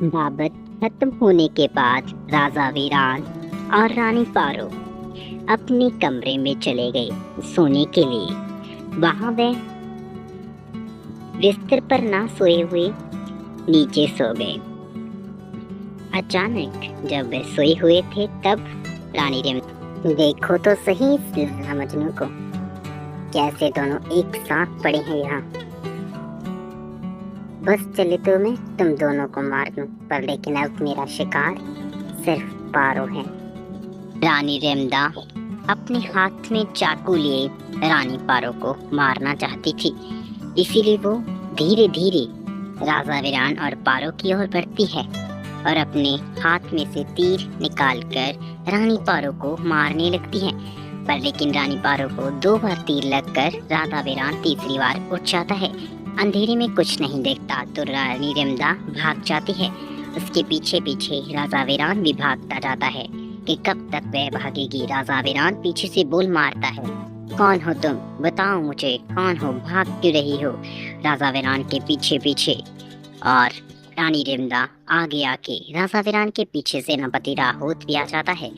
दावत खत्म होने के बाद राजा वीरान और रानी पारो अपने कमरे में चले गए सोने के लिए। वहां वे बिस्तर पर ना सोए हुए नीचे सो गए। अचानक जब वे सोए हुए थे तब रानी रिम, देखो तो सही इस लैला मजनू को, कैसे दोनों एक साथ पड़े हैं यहाँ। बस चले तो मैं तुम दोनों को मार दूं, पर लेकिन अब मेरा शिकार सिर्फ पारो है। रानी रेमदा अपने हाथ में चाकू लिए रानी पारो को मारना चाहती थी, इसीलिए वो धीरे धीरे राजा वीरान और पारो की ओर बढ़ती है और अपने हाथ में से तीर निकालकर रानी पारो को मारने लगती है। पर लेकिन रानी पारो को 2 बार तीर लगकर राजा वीरान तीसरी बार उठ जाता है। अंधेरे में कुछ नहीं देखता तो रानी रेमदा भाग जाती है। उसके पीछे पीछे राजा वीरान भी भागता जाता है कि कब तक वह भागेगी। राजा वीरान पीछे से बोल मारता है, कौन हो तुम, बताओ मुझे, कौन हो, भाग क्यों रही हो। राजा वीरान के पीछे पीछे और रानी रेमदा आगे आके राजा वीरान के पीछे सेनापति राहोत भी आ जाता है।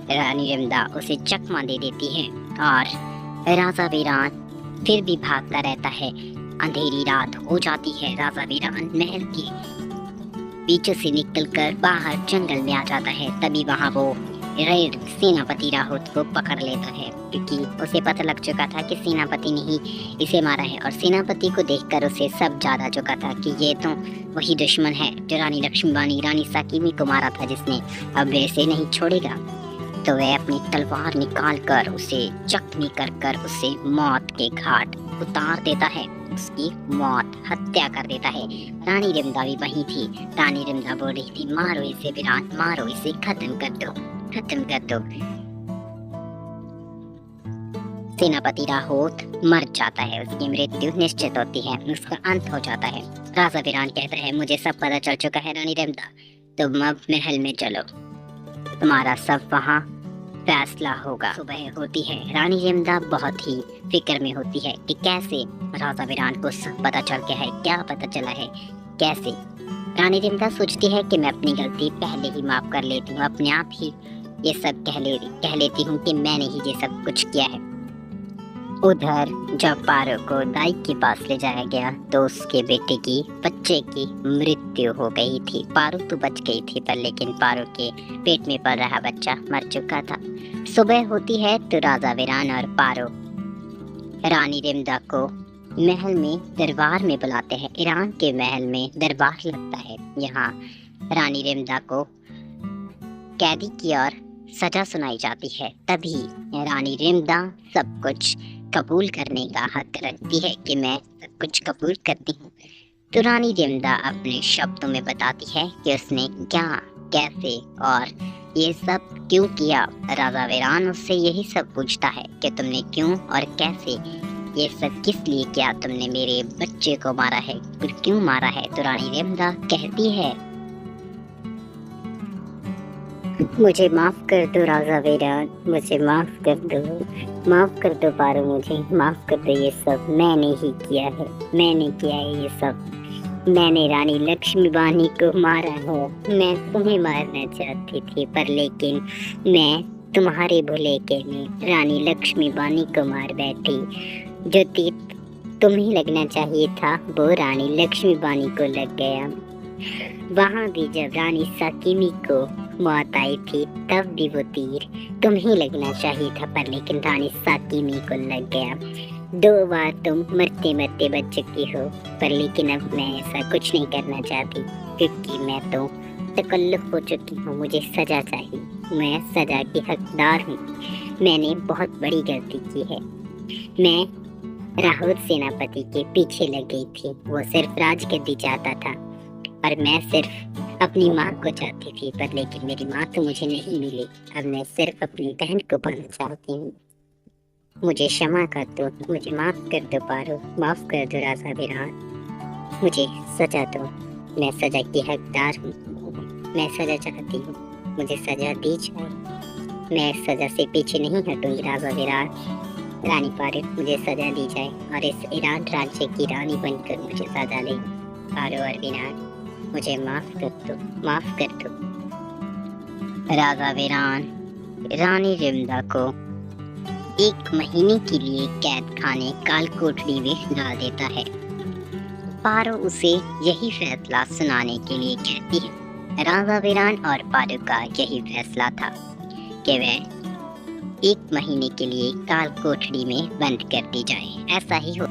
रानी रेमदा उसे चकमा दे देती है और राजा वीरान फिर भी भागता रहता है। अंधेरी रात हो जाती है। राजा वीरान महल के बीचों से निकलकर बाहर जंगल में आ जाता है। तभी वहाँ वो सेनापति राहोत को पकड़ लेता है, क्योंकि उसे पता लग चुका था कि सेनापति ने ही इसे मारा है। और सेनापति को देखकर उसे सब जान चुका था कि ये तो वही दुश्मन है जो रानी लक्ष्मीबानी रानी साकिमी को मारा था, जिसने अब वैसे नहीं छोड़ेगा। तो वह अपनी तलवार निकाल कर उसे जख्मी कर कर उसे मौत के घाट उतार देता है। उसकी मौत हत्या कर देता है। रानी रेमदा भी वहीं थी। रानी रेमदा बोल रही थी, मारो इसे वीरान, मारो इसे, खत्म कर दो, खत्म कर दो। सेनापति राहोत मर जाता है, उसकी मृत्यु निश्चित होती है, उसका अंत हो जाता है। राजा वीरान कहता है, मुझे सब पता चल चुका है रानी रेमदा, तुम अब महल में चलो, तुम्हारा सब वहाँ फैसला होगा। सुबह होती है। रानी रेमदा बहुत ही फिक्र में होती है कि कैसे राजा वीरान को सब पता चल गया है, क्या पता चला है, कैसे। रानी रेमदा सोचती है कि मैं अपनी गलती पहले ही माफ कर लेती हूँ, अपने आप ही ये सब कह लेती हूँ कि मैंने ही ये सब कुछ किया है। उधर जब पारो को दाई के पास ले जाया गया तो उसके बेटे की बच्चे की मृत्यु हो गई थी। पारो तो बच गई थी, पर लेकिन पारो के पेट में पल रहा बच्चा मर चुका था। सुबह होती है तो राजा वीरान और पारो रानी रेमदा को महल में दरबार में बुलाते हैं। ईरान के महल में दरबार लगता है। यहाँ रानी रेमदा को कैदी की ओर सजा सुनाई जाती है। तभी रानी रेमदा सब कुछ कबूल करने का हक रखती है कि मैं सब कुछ कबूल करती हूँ। तो रानी रेमदा अपने शब्दों में बताती है कि उसने क्या, कैसे और ये सब क्यों किया। राजा वीरान उससे यही सब पूछता है कि तुमने क्यों और कैसे ये सब किस लिए किया, तुमने मेरे बच्चे को मारा है, क्यों मारा है। तो रानी रेमदा कहती है, मुझे माफ कर दो राजा वीरान, मुझे माफ कर दो पारो, मुझे माफ कर दो, ये सब मैंने ही किया है, मैंने किया है ये सब, मैंने रानी लक्ष्मीबानी को मारा है। मैं तुम्हें मारना चाहती थी, पर लेकिन मैं तुम्हारे भुलेखे में रानी लक्ष्मीबानी को मार बैठी। जो तीर तुम्हें लगना चाहिए था वो रानी लक्ष्मीबानी को लग गया। वहाँ भी जब रानी साकिमी को मौत आई थी तब भी वो तीर तुम्हें लगना चाहिए था, पर लेकिन रानी साकिमी को लग गया। 2 बार तुम मरते मरते बच चुकी हो, पर लेकिन अब मैं ऐसा कुछ नहीं करना चाहती, क्योंकि मैं तो तकल्लुफ हो चुकी हूँ, मुझे सजा चाहिए, मैं सजा की हकदार हूँ। मैंने बहुत बड़ी गलती की है। मैं राहोत सेनापति के पीछे लग गई थी, वो सिर्फ राजगद्दी चाहता था और मैं सिर्फ अपनी माँ को चाहती थी, पर लेकिन मेरी माँ तो मुझे नहीं मिली। अब मैं सिर्फ अपनी बहन को पाना चाहती हूँ। मुझे क्षमा कर दो, मुझे माफ कर दो पारो, माफ कर दो राजा वीरान, मुझे सजा दो, मैं सजा की हकदार हूँ, मैं सजा चाहती हूँ, मुझे सजा दी जाए, मैं सजा से पीछे नहीं हटूंगी राजा वीरान। रानी पारो, मुझे सजा दी जाए और इस ईरान राज्य की रानी बनकर मुझे सजा दे। पारो और वीरान मुझे माफ कर दो, माफ कर दो। राजा वीरान रानी रिमदा को 1 महीने के लिए कैद खाने काल कोठरी में डाल देता है। पारो उसे यही फैसला सुनाने के लिए कहती है। राजा वीरान और पारो का यही फैसला था कि वह 1 महीने के लिए काल कोठरी में बंद कर दी जाए। ऐसा ही हो